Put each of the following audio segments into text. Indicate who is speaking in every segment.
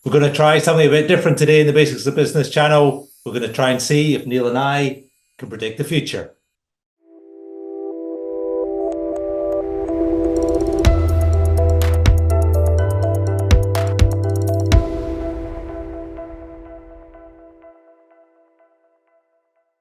Speaker 1: We're going to try something a bit different today in the Basics of Business channel. We're going to try and see if Neil and I can predict the future.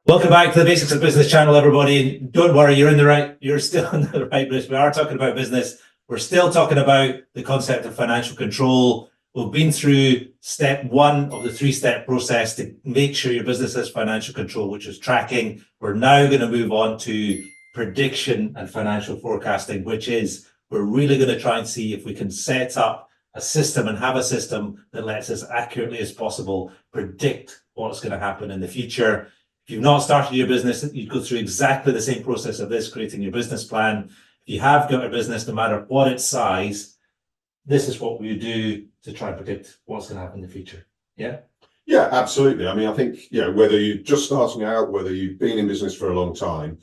Speaker 1: Welcome back to the Basics of Business channel, everybody. Don't worry, you're still in the right place. We are talking about business. We're still talking about the concept of financial control. We've been through step one of the 3-step process to make sure your business has financial control, which is tracking. We're now going to move on to prediction and financial forecasting, which is we're really going to try and see if we can set up a system and have a system that lets us accurately as possible predict what's going to happen in the future. If you've not started your business, you go through exactly the same process of this, creating your business plan. If you have got a business, no matter what its size, this is what we do to try and predict what's going to happen in the future. Yeah?
Speaker 2: Yeah, absolutely. I mean, I think, whether you're just starting out, whether you've been in business for a long time,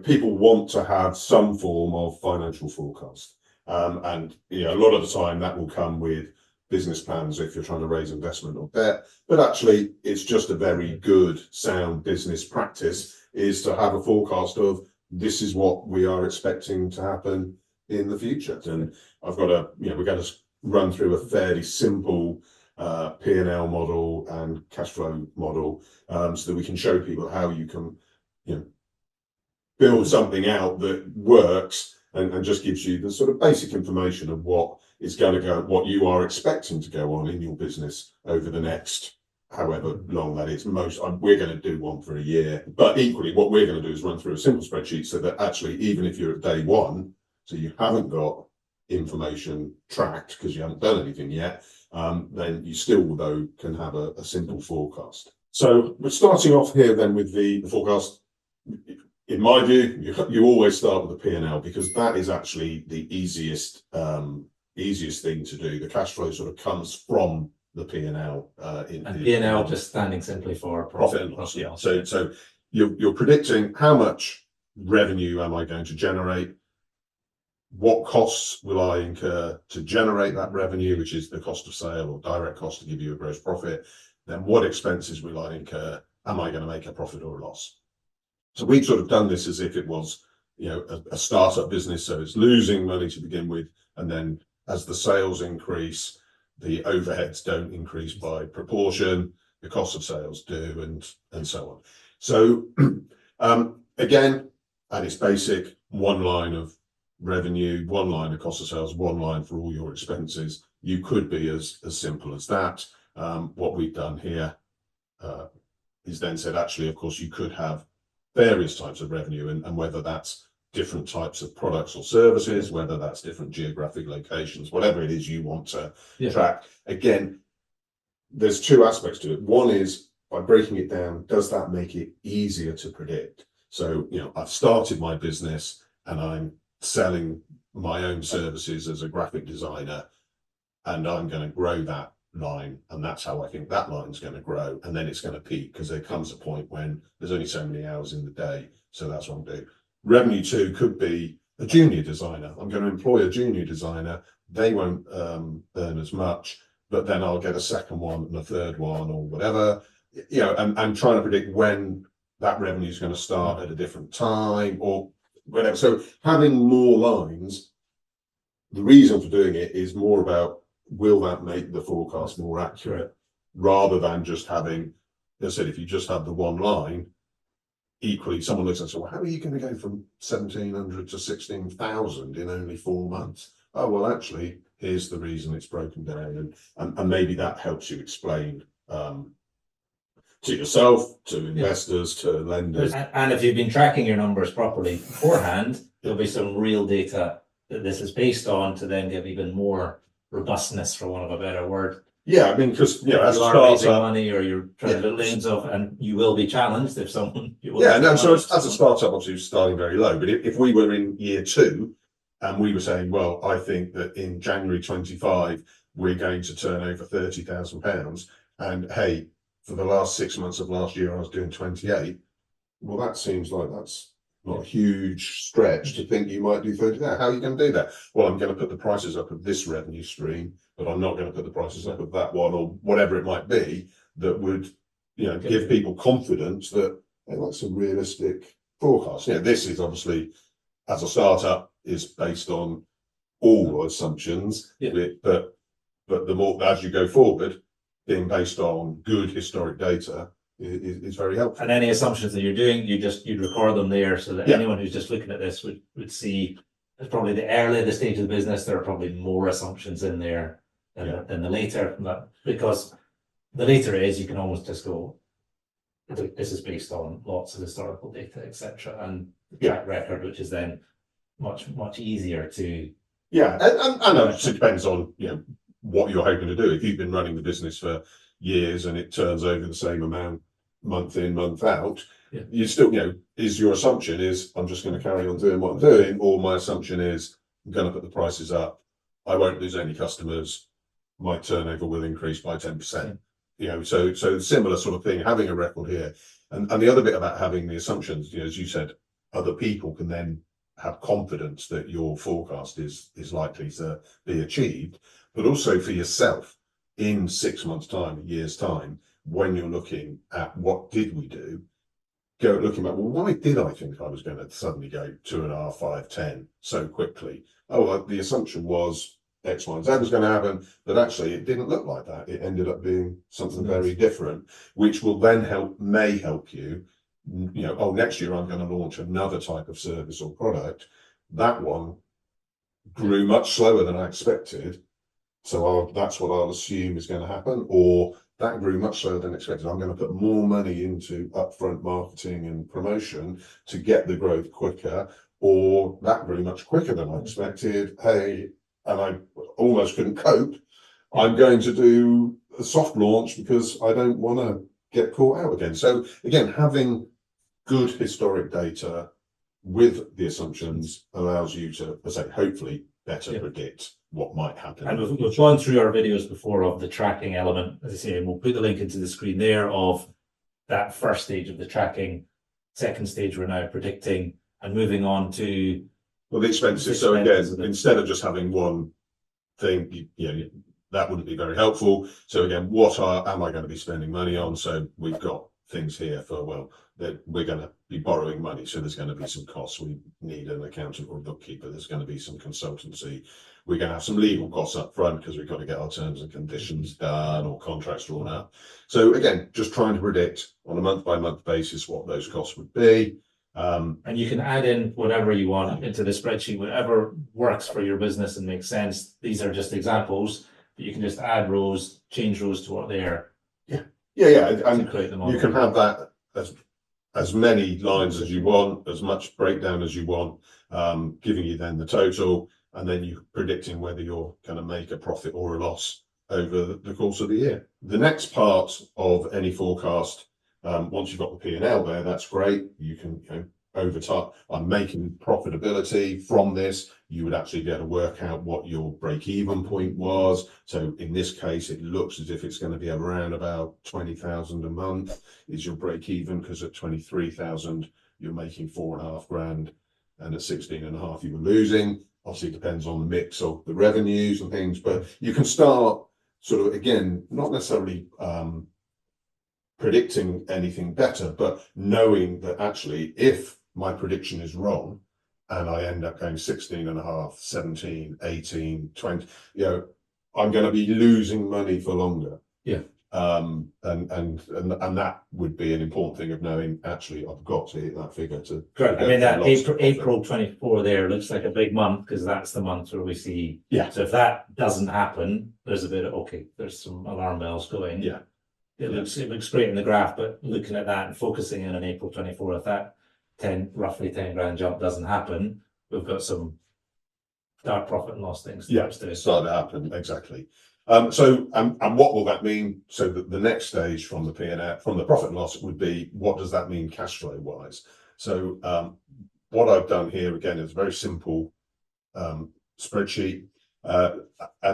Speaker 2: people want to have some form of financial forecast. And a lot of the time that will come with business plans if you're trying to raise investment or debt. But actually, it's just a very good, sound business practice is to have a forecast of this is what we are expecting to happen in the future. And I've got we're going to run through a fairly simple P&L model and cash flow model so that we can show people how you can build something out that works and just gives you the sort of basic information of what is going to go, what you are expecting to go on in your business over the next however long that is. We're going to do one for a year, but equally what we're going to do is run through a simple spreadsheet so that actually even if you're at day one, so you haven't got information tracked because you haven't done anything yet, then you still though can have a simple forecast. So we're starting off here then with the forecast. In my view, you always start with the P&L because that is actually the easiest thing to do. The cash flow sort of comes from the P&L.
Speaker 1: And P&L just standing simply for
Speaker 2: profit and loss. Yeah. So you're predicting how much revenue am I going to generate? What costs will I incur to generate that revenue, which is the cost of sale or direct cost to give you a gross profit? Then what expenses will I incur? Am I going to make a profit or a loss? So we've sort of done this as if it was, a startup business. So it's losing money to begin with. And then as the sales increase, the overheads don't increase by proportion, the cost of sales do, and so on. So again, at its basic, one line of revenue, one line of cost of sales, one line for all your expenses. You could be as simple as that. What we've done here is then said, actually, of course, you could have various types of revenue and whether that's different types of products or services, whether that's different geographic locations, whatever it is you want to track. Again, there's two aspects to it. One is by breaking it down, does that make it easier to predict? So, I've started my business and I'm selling my own services as a graphic designer and I'm going to grow that line, and that's how I think that line's going to grow, and then it's going to peak because there comes a point when there's only so many hours in the day. So that's what I'm doing. Revenue 2 could be a junior designer. I'm going to employ a junior designer. They won't earn as much, but then I'll get a second one and a third one or whatever. I'm trying to predict when that revenue is going to start at a different time or whatever. So having more lines, the reason for doing it is more about, will that make the forecast more accurate rather than just having, as I said, if you just have the one line, equally someone looks and says, well, how are you going to go from 1,700 to 16,000 in only 4 months? Oh, well, actually, here's the reason it's broken down. And maybe that helps you explain to yourself, to investors, to lenders.
Speaker 1: And if you've been tracking your numbers properly beforehand, there'll be some real data that this is based on to then give even more robustness, for want of a better word.
Speaker 2: Yeah, I mean, because as
Speaker 1: you are raising money or you're trying to build lanes of, and you will be challenged if someone.
Speaker 2: So as a startup, obviously, you're starting very low. But if we were in year 2 and we were saying, well, I think that in January 25 we're going to turn over £30,000, and hey, for the last 6 months of last year I was doing 28. Well, that seems like that's not a huge stretch to think you might do 30. How are you going to do that? Well, I'm going to put the prices up of this revenue stream but I'm not going to put the prices up of that one, or whatever it might be, that would, give people confidence that that's a realistic forecast. This is obviously, as a startup, is based on all assumptions, but the more as you go forward, being based on good historic data is very helpful.
Speaker 1: And any assumptions that you're doing, you'd record them there, so that anyone who's just looking at this would see. It's probably the earlier the stage of the business, there are probably more assumptions in there than the later, because the later is you can almost just go, this is based on lots of historical data, etc., and track record, which is then much easier to.
Speaker 2: And it depends on what you're hoping to do. If you've been running the business for years and it turns over the same amount month in, month out, you still, is your assumption is I'm just going to carry on doing what I'm doing, or my assumption is I'm going to put the prices up, I won't lose any customers, my turnover will increase by 10%. So similar sort of thing, having a record here. And the other bit about having the assumptions, as you said, other people can then have confidence that your forecast is likely to be achieved, but also for yourself in 6 months' time, a year's time, when you're looking at what did we do, looking at, well, why did I think I was going to suddenly go 2.5, 5, 10 so quickly? The assumption was X, Y, and Z was going to happen, but actually it didn't look like that. It ended up being something very different, which will then may help you. Next year I'm going to launch another type of service or product. That one grew much slower than I expected, so that's what I'll assume is going to happen. Or that grew much slower than expected, I'm going to put more money into upfront marketing and promotion to get the growth quicker. Or that grew much quicker than I expected, and I almost couldn't cope, I'm going to do a soft launch because I don't want to get caught out again. So again, having good historic data with the assumptions allows you to, as I say, hopefully better predict what might happen.
Speaker 1: And we've gone through our videos before of the tracking element, as I say, and we'll put the link into the screen there of that first stage of the tracking. Second stage, we're now predicting and moving on to
Speaker 2: the expenses. So again, instead of just having one thing, that wouldn't be very helpful. So again, what am I going to be spending money on? So we've got things here for, that we're going to be borrowing money. So there's going to be some costs. We need an accountant or a bookkeeper. There's going to be some consultancy. We're going to have some legal costs up front because we've got to get our terms and conditions done or contracts drawn up. So again, just trying to predict on a month by month basis what those costs would be.
Speaker 1: And you can add in whatever you want into the spreadsheet, whatever works for your business and makes sense. These are just examples, but you can just add rows, change rows to what they are.
Speaker 2: And you can have that as many lines as you want, as much breakdown as you want, giving you then the total, and then you predicting whether you're going to make a profit or a loss over the course of the year. The next part of any forecast, once you've got the P&L there, that's great. You can, over time, I'm making profitability from this. You would actually be able to work out what your break-even point was. So in this case, it looks as if it's going to be around about 20,000 a month is your break-even, because at 23,000 you're making 4.5 grand, and at 16.5 you were losing. Obviously, it depends on the mix of the revenues and things, but you can start sort of, again, not necessarily predicting anything better, but knowing that actually if my prediction is wrong and I end up going 16.5, 17, 18, 20, I'm going to be losing money for longer. And that would be an important thing of knowing, actually, I've got to hit that figure to.
Speaker 1: Correct. I mean, that April 24 there looks like a big month, because that's the month where we see. So if that doesn't happen, there's a bit of, there's some alarm bells going. It looks great in the graph, but looking at that and focusing in on April 24, if that roughly 10 grand jump doesn't happen, we've got some dark profit and loss things.
Speaker 2: Start to happen, exactly. So what will that mean? So the next stage from the P&L, from the profit and loss, would be, what does that mean cash flow wise? So what I've done here again is a very simple spreadsheet,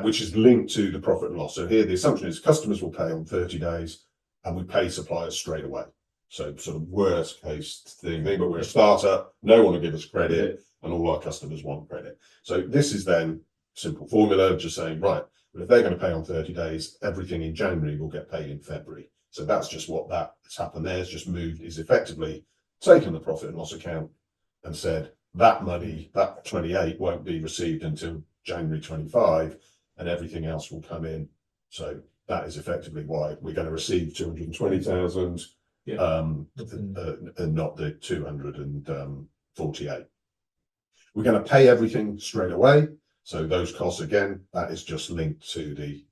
Speaker 2: which is linked to the profit and loss. So here the assumption is customers will pay on 30 days and we pay suppliers straight away. So sort of worst case thing, but we're a startup, no one will give us credit, and all our customers want credit. So this is then simple formula, just saying, right, But if they're going to pay on 30 days, everything in January will get paid in February. So that's just what that has happened there. It's just moved, is effectively taken the profit and loss account and said that money, that 28 won't be received until January 25 and everything else will come in. So that is effectively why we're going to receive 220,000 and not the 248. We're going to pay everything straight away. So those costs, again, that is just linked to the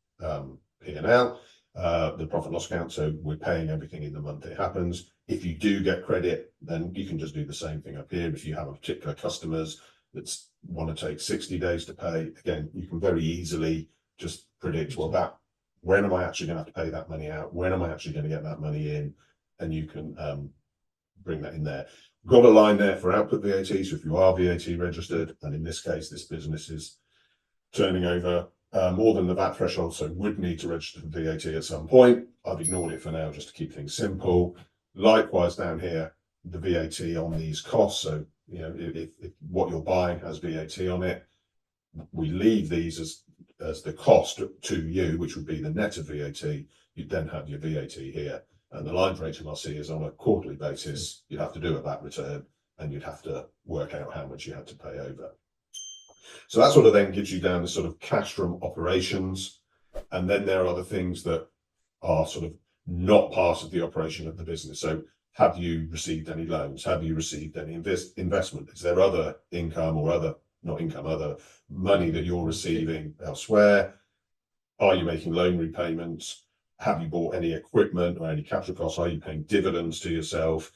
Speaker 2: P&L, the profit and loss account. So we're paying everything in the month it happens. If you do get credit, then you can just do the same thing up here. If you have a particular customers that want to take 60 days to pay, again, you can very easily just predict, well, when am I actually going to have to pay that money out? When am I actually going to get that money in? And you can bring that in there. We've got a line there for output VAT. So if you are VAT registered, and in this case, this business is turning over more than the VAT threshold, so would need to register for VAT at some point. I've ignored it for now just to keep things simple. Likewise, down here, the VAT on these costs. So, you know, if what you're buying has VAT on it, we leave these as the cost to you, which would be the net of VAT. You'd then have your VAT here. And the line for HMRC is on a quarterly basis. You'd have to do a VAT return and you'd have to work out how much you had to pay over. So that sort of then gives you down the sort of cash from operations. And then there are other things that are sort of not part of the operation of the business. So have you received any loans? Have you received any investment? Is there other income or other money that you're receiving elsewhere? Are you making loan repayments? Have you bought any equipment or any capital costs? Are you paying dividends to yourself?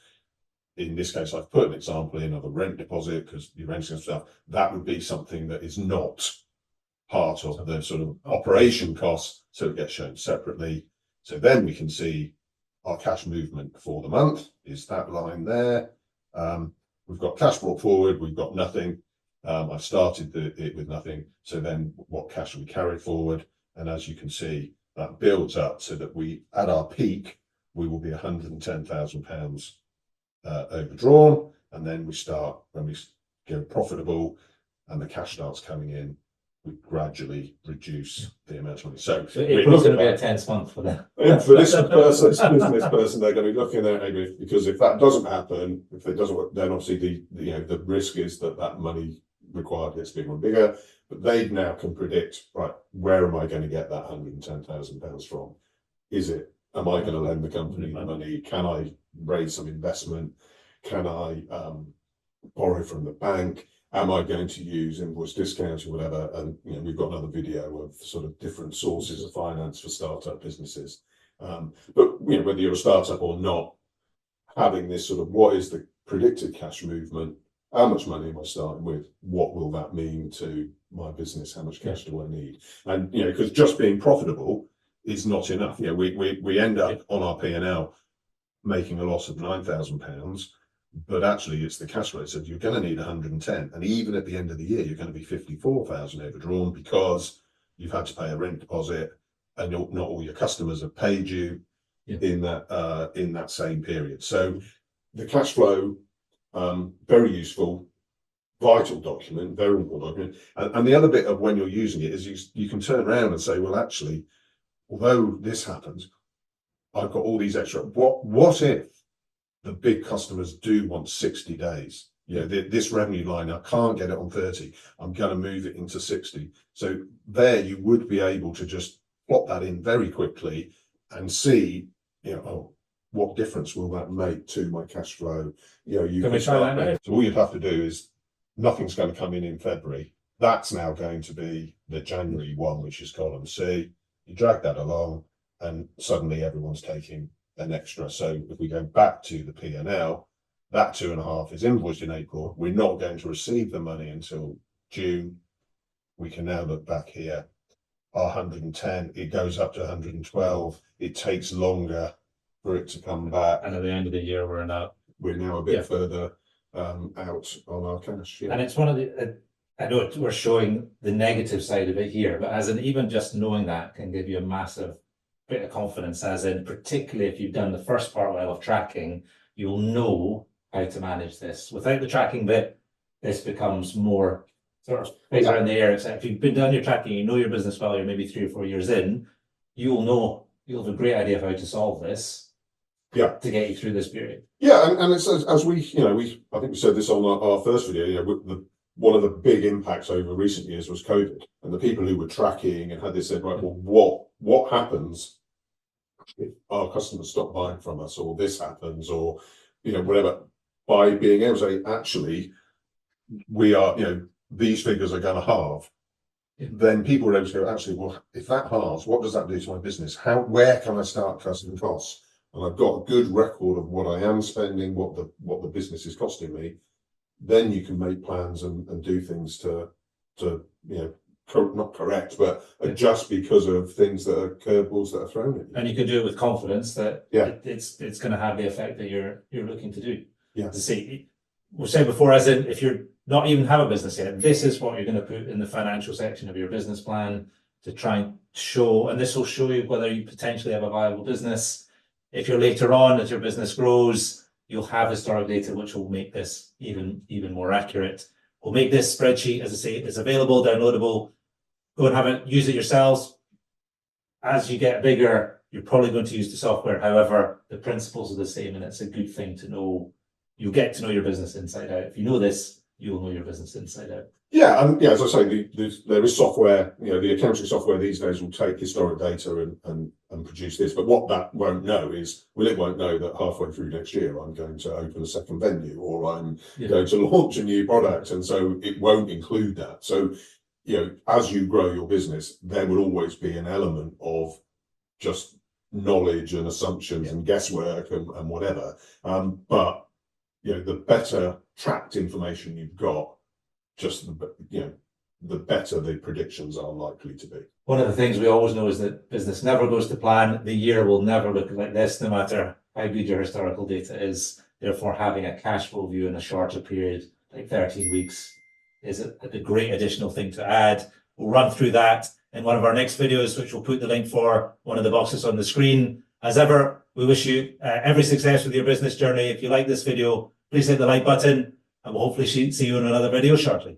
Speaker 2: In this case, I've put an example in of a rent deposit because you're renting stuff. That would be something that is not part of the sort of operation costs, so it gets shown separately. So then we can see our cash movement for the month is that line there. We've got cash brought forward, we've got nothing. I've started it with nothing. So then what cash we carry forward? And as you can see, that builds up so that we, at our peak, we will be £110,000 overdrawn. And then we start, when we go profitable and the cash starts coming in, we gradually reduce the amount of money. So
Speaker 1: April's going to be a tense month for them.
Speaker 2: For this person, this business person, they're going to be looking at it because if that doesn't happen, if it doesn't, then obviously the risk is that that money required gets bigger and bigger. But they now can predict, right, where am I going to get that £110,000 from? Am I going to lend the company the money? Can I raise some investment? Can I borrow from the bank? Am I going to use invoice discounts or whatever? And we've got another video of sort of different sources of finance for startup businesses. But whether you're a startup or not, having this sort of what is the predicted cash movement? How much money am I starting with? What will that mean to my business? How much cash do I need? And because just being profitable is not enough. We end up on our P&L making a loss of £9,000. But actually, it's the cash flow. So you're going to need 110, and even at the end of the year, you're going to be 54,000 overdrawn because you've had to pay a rent deposit, and not all your customers have paid you in that same period. So the cash flow, very useful, vital document, very important document. And the other bit of when you're using it is you can turn around and say, well, actually, although this happens, I've got all these extra. What if the big customers do want 60 days? This revenue line, I can't get it on 30. I'm going to move it into 60. So there you would be able to just plot that in very quickly and see, what difference will that make to my cash flow?
Speaker 1: Can we try that now?
Speaker 2: So all you'd have to do is nothing's going to come in February. That's now going to be the January one, which is column C. You drag that along and suddenly everyone's taking an extra. So if we go back to the P&L, that 2.5 is invoiced in April. We're not going to receive the money until June. We can now look back here. Our 110, it goes up to 112. It takes longer for it to come back.
Speaker 1: And at the end of the year, we're now
Speaker 2: a bit further out on our cash.
Speaker 1: And it's one of the, I know we're showing the negative side of it here, but even just knowing that can give you a massive bit of confidence, as in, particularly if you've done the first part well of tracking, you'll know how to manage this. Without the tracking bit, this becomes more sort of figure in the air. Except if you've been down your tracking, you know your business well, you're maybe 3 or 4 years in, you'll have a great idea of how to solve this.
Speaker 2: Yeah.
Speaker 1: To get you through this period.
Speaker 2: Yeah, and it's as we, I think we said this on our first video, one of the big impacts over recent years was COVID, and the people who were tracking and had this said, right, well, what happens if our customers stop buying from us, or this happens, or whatever, by being able to say, actually, we are, these figures are going to halve. Then people are able to go, actually, well, if that halves, what does that do to my business? Where can I start cutting costs? And I've got a good record of what I am spending, what the business is costing me. Then you can make plans and do things to not correct, but adjust because of things that are curveballs that are thrown at you.
Speaker 1: And you can do it with confidence that it's going to have the effect that you're looking to do.
Speaker 2: Yeah.
Speaker 1: To see, we've said before, as in, if you're not even have a business yet, this is what you're going to put in the financial section of your business plan to try and show, and this will show you whether you potentially have a viable business. If you're later on, as your business grows, you'll have historic data, which will make this even more accurate. We'll make this spreadsheet, as I say, it's available, downloadable. Go and have it, use it yourselves. As you get bigger, you're probably going to use the software. However, the principles are the same, and it's a good thing to know. You'll get to know your business inside out. If you know this, you'll know your business inside out.
Speaker 2: Yeah, and as I say, there is software, the accounting software these days will take historic data and produce this. But what that won't know is, it won't know that halfway through next year I'm going to open a second venue, or I'm going to launch a new product. And so it won't include that. So, as you grow your business, there will always be an element of just knowledge and assumptions and guesswork and whatever. But, the better tracked information you've got, just the better the predictions are likely to be.
Speaker 1: One of the things we always know is that business never goes to plan. The year will never look like this, no matter how good your historical data is. Therefore, having a cash flow view in a shorter period, like 13 weeks, is a great additional thing to add. We'll run through that in one of our next videos, which we'll put the link for one of the boxes on the screen. As ever, we wish you every success with your business journey. If you like this video, please hit the like button, and we'll hopefully see you in another video shortly.